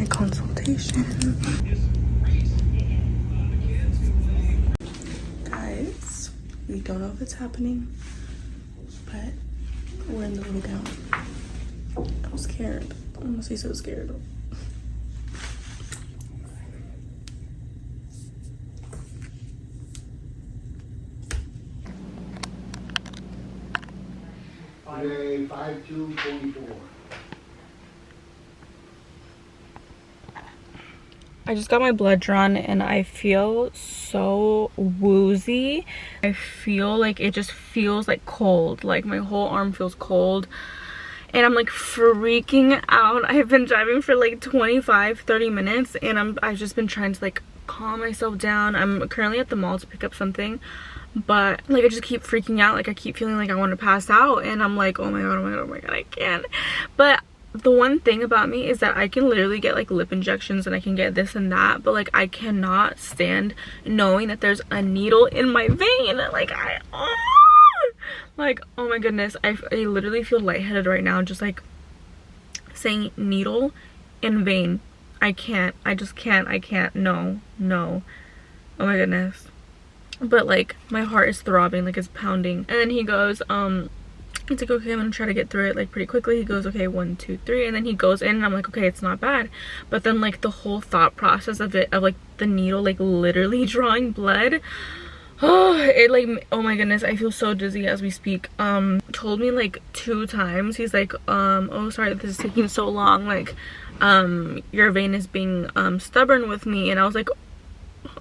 my consultation. Guys, we don't know if it's happening, but we're in the little gown. I'm scared. I'm honestly so scared. Today, 5/2/24. I just got my blood drawn and I feel so woozy. I feel like it just feels like cold. Like my whole arm feels cold. And I'm like freaking out. I've been driving for like 25-30 minutes and I've just been trying to like calm myself down. I'm currently at the mall to pick up something, but like I just keep freaking out. Like I keep feeling like I want to pass out and I'm like, oh my god, oh my god, oh my god, I can't. But the one thing about me is that I can literally get like lip injections and I can get this and that, but like I cannot stand knowing that there's a needle in my vein. Like like, oh my goodness, I literally feel lightheaded right now just like saying needle in vein. I can't, I just can't, I can't, no, oh my goodness. But like my heart is throbbing, like it's pounding. And then he goes, it's like, okay, I'm gonna try to get through it like pretty quickly. He goes, okay, 1, 2, 3, and then he goes in and I'm like, okay, it's not bad. But then like the whole thought process of it, of like the needle like literally drawing blood, oh, it like, oh my goodness, I feel so dizzy as we speak. Told me like 2 times, he's like, oh sorry this is taking so long, like your vein is being stubborn with me. And I was like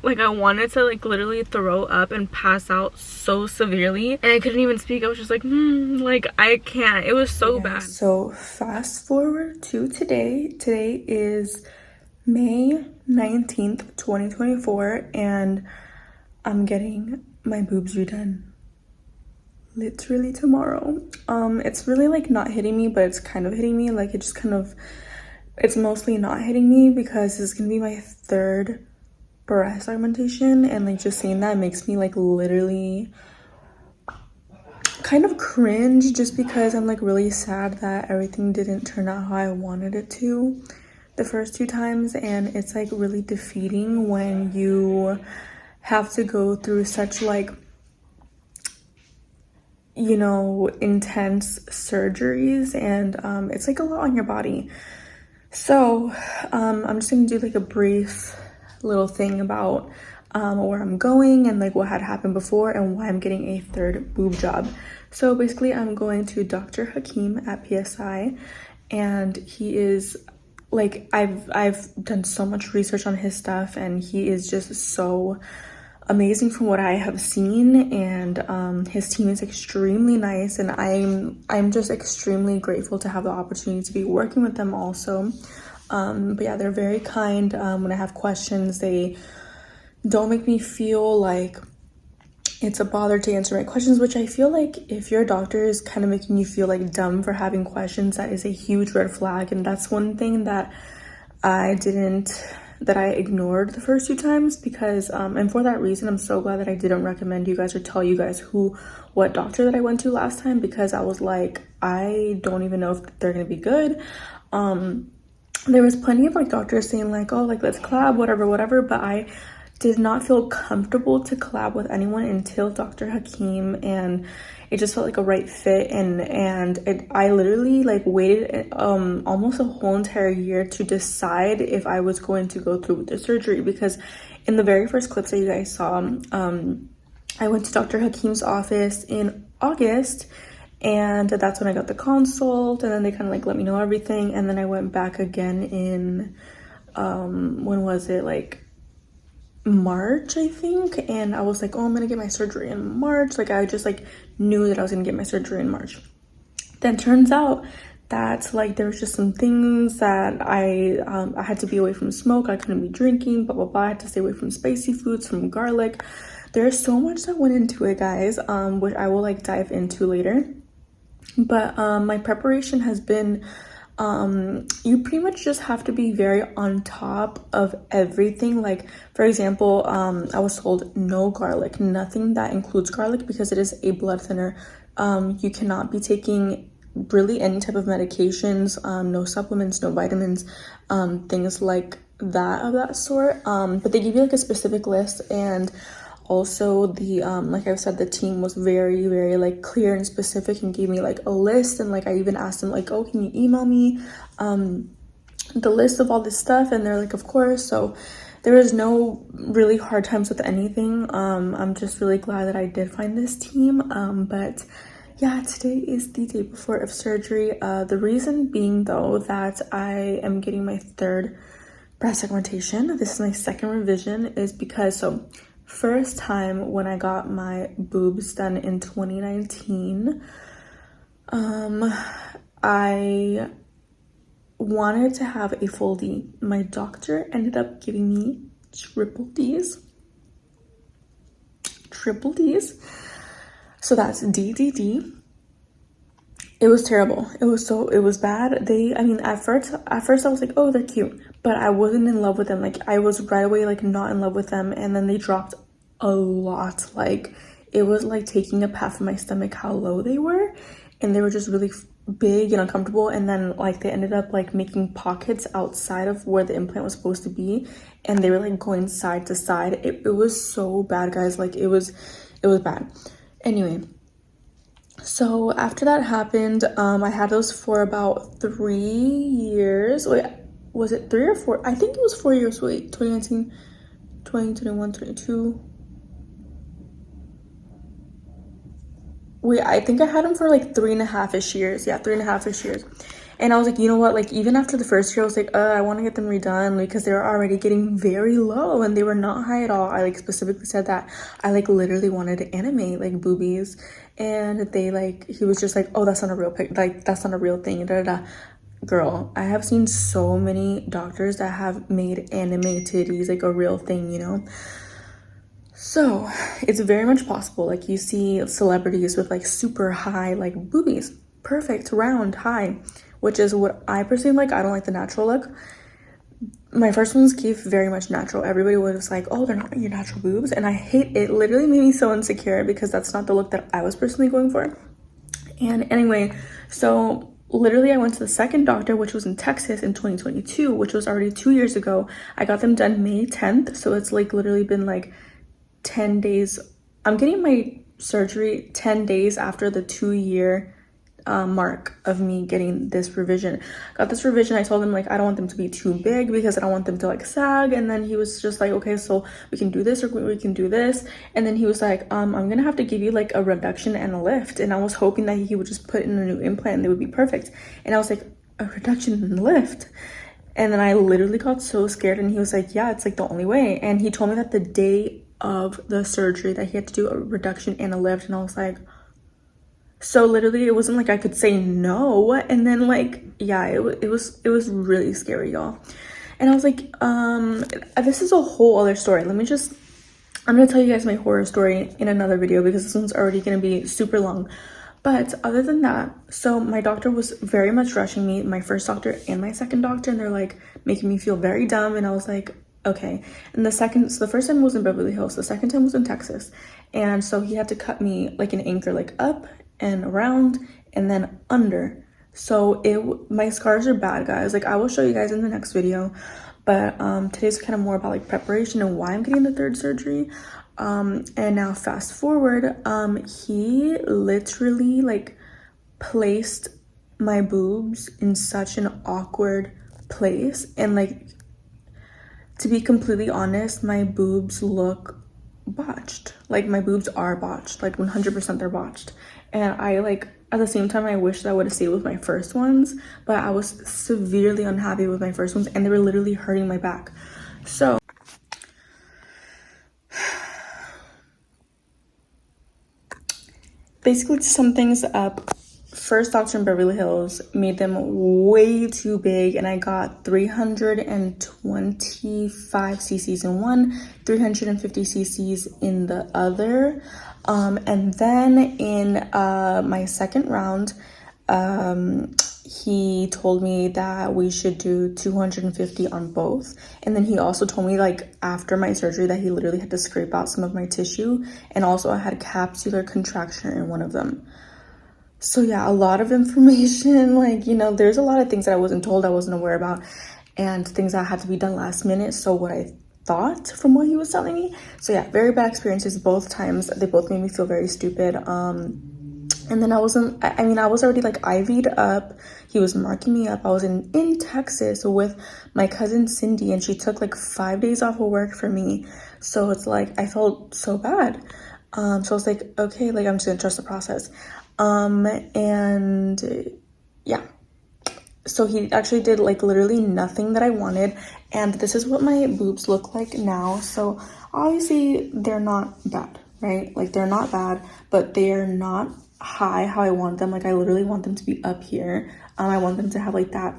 I wanted to like literally throw up and pass out so severely, and I couldn't even speak. I was just like like I can't, it was so bad. So fast forward to today. Today is May 19th 2024 and I'm getting my boobs redone literally tomorrow. It's really like not hitting me, but it's kind of hitting me. Like it just kind of, it's mostly not hitting me because this is gonna be my 3rd breast augmentation, and like just seeing that makes me like literally kind of cringe, just because I'm like really sad that everything didn't turn out how I wanted it to the first 2 times. And it's like really defeating when you have to go through such like, you know, intense surgeries, and it's like a lot on your body. So I'm just gonna do like a brief little thing about where I'm going and like what had happened before and why I'm getting a 3rd boob job. So basically I'm going to Dr. Hakeem at PSI, and he is like, I've done so much research on his stuff and he is just so amazing from what I have seen, and his team is extremely nice, and I'm just extremely grateful to have the opportunity to be working with them also. But yeah, they're very kind. When I have questions, they don't make me feel like it's a bother to answer my questions, which I feel like if your doctor is kind of making you feel like dumb for having questions, that is a huge red flag. And that's one thing that I ignored the first 2 times, because and for that reason I'm so glad that I didn't recommend you guys or tell you guys what doctor that I went to last time, because I was like, I don't even know if they're gonna be good. There was plenty of like doctors saying like, oh, like let's collab, whatever, but I did not feel comfortable to collab with anyone until Dr. Hakeem, and it just felt like a right fit. And I literally like waited almost a whole entire year to decide if I was going to go through with the surgery, because in the very first clips that you guys saw, I went to Dr. Hakeem's office in August, and that's when I got the consult, and then they kind of like let me know everything. And then I went back again in when was it, like March, I think, and I was like, oh, I'm gonna get my surgery in March. Like I just like knew that I was gonna get my surgery in March. Then turns out that like there was just some things that I had to be away from smoke. I couldn't be drinking, blah blah blah. I had to stay away from spicy foods, from garlic. There's so much that went into it, guys, which I will like dive into later. But my preparation has been, you pretty much just have to be very on top of everything. Like for example, I was told no garlic, nothing that includes garlic, because it is a blood thinner. You cannot be taking really any type of medications, no supplements, no vitamins, things like that of that sort. But they give you like a specific list, and also the like I said, the team was very, very like clear and specific and gave me like a list. And like I even asked them like, oh, can you email me the list of all this stuff? And they're like, of course. So there was no really hard times with anything. I'm just really glad that I did find this team. But yeah, today is the day before of surgery. The reason being though that I am getting my third breast augmentation, this is my second revision, is because, so first time when I got my boobs done in 2019, I wanted to have a full D. My doctor ended up giving me triple D's. So that's DDD. It was terrible. It was bad. I mean, at first I was like, oh, they're cute, but I wasn't in love with them. Like I was right away like not in love with them, and then they dropped a lot. Like it was like taking a pat from my stomach how low they were, and they were just really big and uncomfortable. And then like they ended up like making pockets outside of where the implant was supposed to be, and they were like going side to side. It was so bad, guys. Like it was bad. Anyway, so after that happened, I had those for about 3 years. Wait, was it 3 or 4? I think it was 4 years. Wait, 2019, 2021, 22. Wait, I think I had them for like 3.5-ish years. Yeah, 3.5-ish years. And I was like, you know what? Like even after the first year, I was like, I want to get them redone because they were already getting very low and they were not high at all. I like specifically said that I like literally wanted to animate like boobies, and he was just like, oh, that's not a real pic, like that's not a real thing. Da, da, da. Girl, I have seen so many doctors that have made anime titties like a real thing, you know. So it's very much possible. Like you see celebrities with like super high like boobies, perfect, round, high, which is what I personally like. I don't like the natural look. My first ones gave very much natural. Everybody was like, oh, they're not your natural boobs. And I hate it. Literally made me so insecure because that's not the look that I was personally going for. And anyway, so literally I went to the second doctor, which was in Texas in 2022, which was already 2 years ago. I got them done May 10th. So it's like literally been like 10 days. I'm getting my surgery 10 days after the 2-year mark of me getting this revision. Got this revision. I told him like I don't want them to be too big because I don't want them to like sag. And then he was just like, okay, so we can do this or we can do this. And then he was like, I'm gonna have to give you like a reduction and a lift. And I was hoping that he would just put in a new implant and they would be perfect. And I was like, a reduction and a lift? And then I literally got so scared, and he was like, yeah, it's like the only way. And he told me that the day of the surgery that he had to do a reduction and a lift. And I was like, so literally it wasn't like I could say no. And then like, yeah, it was really scary, y'all. And I was like, this is a whole other story. I'm gonna tell you guys my horror story in another video because this one's already gonna be super long. But other than that, so my doctor was very much rushing me, my first doctor and my second doctor, and they're like making me feel very dumb. And I was like, okay. And the first time was in Beverly Hills, the second time was in Texas. And so he had to cut me like an anchor, like up and around and then under. So my scars are bad, guys. Like I will show you guys in the next video, but today's kind of more about like preparation and why I'm getting the third surgery. And now fast forward, he literally like placed my boobs in such an awkward place. And like, to be completely honest, my boobs look botched. Like my boobs are botched, like 100% they're botched. And I like, at the same time, I wish that I would have stayed with my first ones, but I was severely unhappy with my first ones and they were literally hurting my back. So basically, to sum things up, first doctor in Beverly Hills made them way too big, and I got 325 cc's in one, 350 cc's in the other. And then in my second round, he told me that we should do 250 on both. And then he also told me like after my surgery that he literally had to scrape out some of my tissue, and also I had capsular contracture in one of them. So yeah, a lot of information, like, you know, there's a lot of things that I wasn't told, I wasn't aware about, and things that had to be done last minute. So what I thought from what he was telling me. So yeah, very bad experiences both times. They both made me feel very stupid. And then I wasn't, I mean, I was already like IV'd up. He was marking me up. I was in Texas with my cousin Cindy, and she took like 5 days off of work for me. So it's like, I felt so bad. So I was like, okay, like I'm just gonna trust the process. And yeah. So he actually did like literally nothing that I wanted. And this is what my boobs look like now. So obviously they're not bad, right? Like they're not bad, but they're not high how I want them. Like I literally want them to be up here. I want them to have like that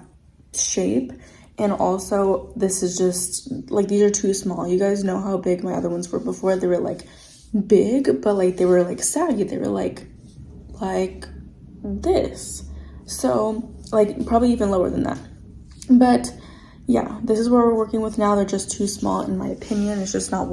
shape. And also this is just like, these are too small. You guys know how big my other ones were before. They were like big, but like they were like saggy. They were like this. So like probably even lower than that. But yeah, this is what we're working with now. They're just too small in my opinion. It's just not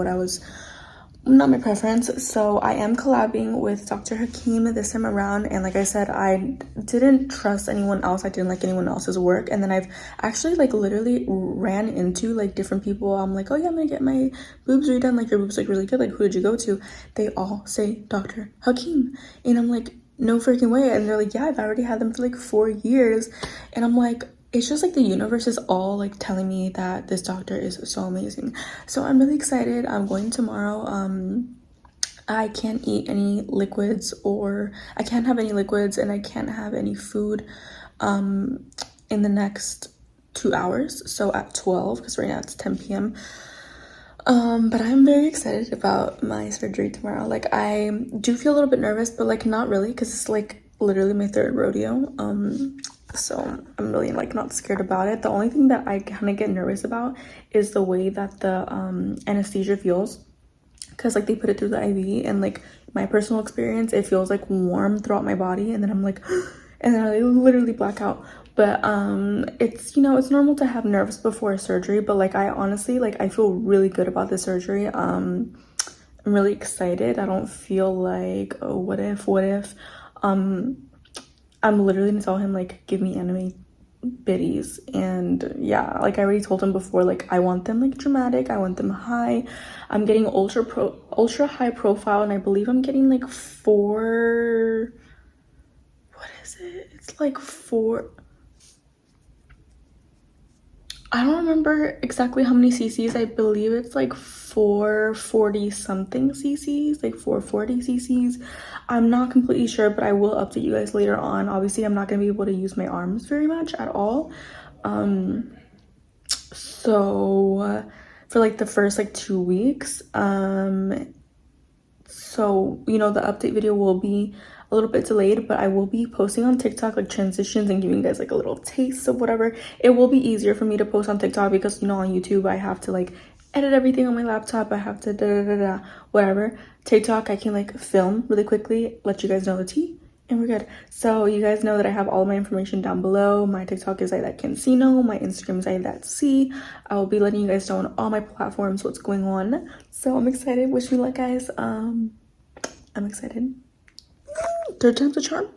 not my preference. So I am collabing with Dr. Hakeem this time around, and like I said, I didn't trust anyone else. I didn't like anyone else's work, and then I've actually like literally ran into like different people. I'm like, oh yeah, I'm gonna get my boobs redone. Like your boobs look really good. Like who did you go to? They all say Dr. Hakeem, and I'm like, no freaking way. And they're like, yeah, I've already had them for like 4 years, and I'm like, it's just like the universe is all like telling me that this doctor is so amazing. So I'm really excited. I'm going tomorrow. I can't eat any liquids, or I can't have any liquids, and I can't have any food in the next 2 hours. So at 12, because right now it's 10 p.m. But I'm very excited about my surgery tomorrow. Like I do feel a little bit nervous, but like not really, because it's like literally my 3rd rodeo. So I'm really like not scared about it. The only thing that I kind of get nervous about is the way that the anesthesia feels, because like they put it through the IV, and like my personal experience, it feels like warm throughout my body, and then I'm like and then I literally black out. But it's, you know, it's normal to have nerves before a surgery, but like I honestly like I feel really good about the surgery. I'm really excited. I don't feel like, oh, what if I'm literally gonna tell him like, give me anime biddies. And yeah, like I already told him before, like I want them like dramatic, I want them high. I'm getting ultra high profile, and I believe I'm getting like 4, what is it, it's like 4, I don't remember exactly how many cc's. I believe it's like 440 something cc's, like 440 cc's. I'm not completely sure, but I will update you guys later on. Obviously, I'm not going to be able to use my arms very much at all. So for like the first like 2 weeks, so you know, the update video will be a little bit delayed, but I will be posting on TikTok like transitions and giving you guys like a little taste of whatever. It will be easier for me to post on TikTok because, you know, on YouTube I have to like edit everything on my laptop. I have to whatever. TikTok, I can like film really quickly, let you guys know the tea, and we're good. So you guys know that I have all my information down below. My TikTok is Aidette Cancino. My Instagram is Aidette C. I will be letting you guys know on all my platforms what's going on. So I'm excited. Wish me luck, guys. I'm excited. 3rd time's a charm.